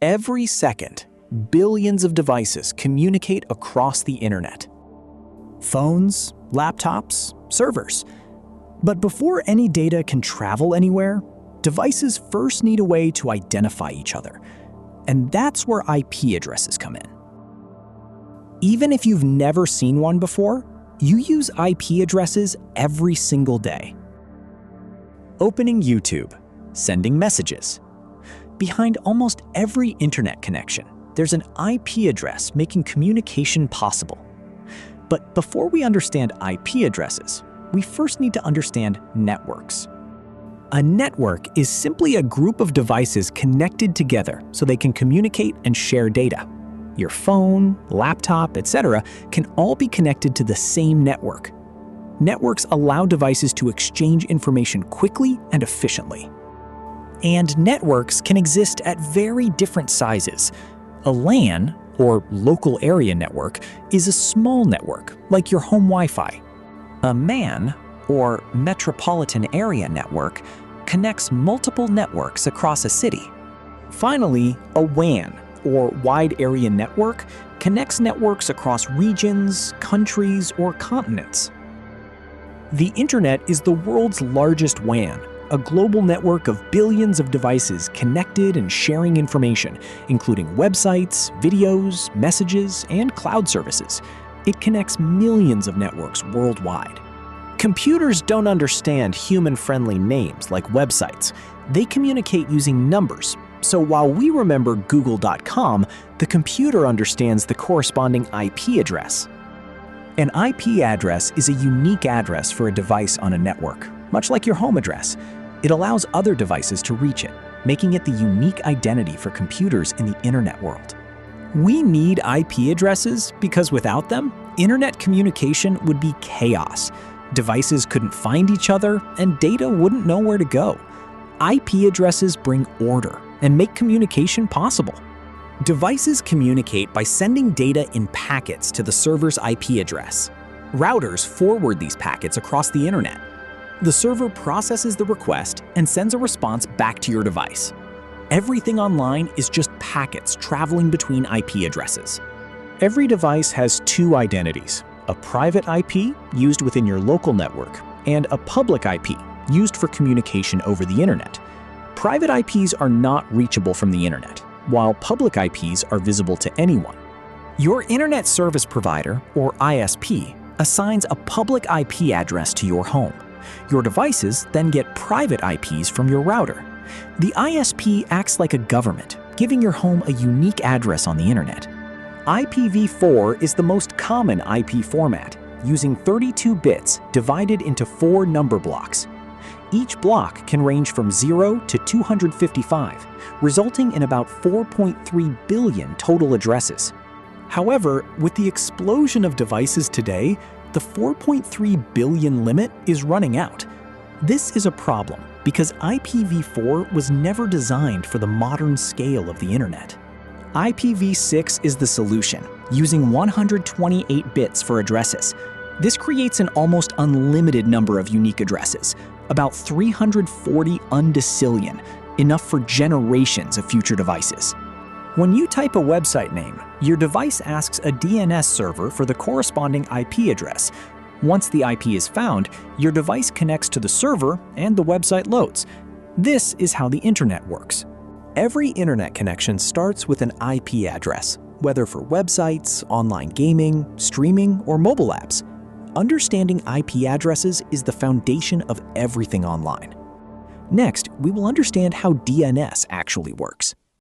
Every second, billions of devices communicate across the internet. Phones, laptops, servers. But before any data can travel anywhere, devices first need a way to identify each other. And that's where IP addresses come in. Even if you've never seen one before, you use IP addresses every single day. Opening YouTube, sending messages. Behind almost every internet connection, there's an IP address making communication possible. But before we understand IP addresses, we first need to understand networks. A network is simply a group of devices connected together so they can communicate and share data. Your phone, laptop, etc. can all be connected to the same network. Networks allow devices to exchange information quickly and efficiently. And networks can exist at very different sizes. A LAN, or local area network, is a small network, like your home Wi-Fi. A MAN, or metropolitan area network, connects multiple networks across a city. Finally, a WAN, or wide area network, connects networks across regions, countries, or continents. The internet is the world's largest WAN, a global network of billions of devices connected and sharing information, including websites, videos, messages, and cloud services. It connects millions of networks worldwide. Computers don't understand human-friendly names like websites. They communicate using numbers. So while we remember Google.com, the computer understands the corresponding IP address. An IP address is a unique address for a device on a network, much like your home address. It allows other devices to reach it, making it the unique identity for computers in the internet world. We need IP addresses because without them, internet communication would be chaos. Devices couldn't find each other, and data wouldn't know where to go. IP addresses bring order and make communication possible. Devices communicate by sending data in packets to the server's IP address. Routers forward these packets across the internet. The server processes the request and sends a response back to your device. Everything online is just packets traveling between IP addresses. Every device has two identities: a private IP used within your local network and a public IP used for communication over the internet. Private IPs are not reachable from the internet, while public IPs are visible to anyone. Your internet service provider, or ISP, assigns a public IP address to your home. Your devices then get private IPs from your router. The ISP acts like a government, giving your home a unique address on the internet. IPv4 is the most common IP format, using 32 bits divided into 4 number blocks. Each block can range from 0 to 255, resulting in about 4.3 billion total addresses. However, with the explosion of devices today, the 4.3 billion limit is running out. This is a problem because IPv4 was never designed for the modern scale of the internet. IPv6 is the solution, using 128 bits for addresses. This creates an almost unlimited number of unique addresses, about 340 undecillion, enough for generations of future devices. When you type a website name, your device asks a DNS server for the corresponding IP address. Once the IP is found, your device connects to the server and the website loads. This is how the internet works. Every internet connection starts with an IP address, whether for websites, online gaming, streaming, or mobile apps. Understanding IP addresses is the foundation of everything online. Next, we will understand how DNS actually works.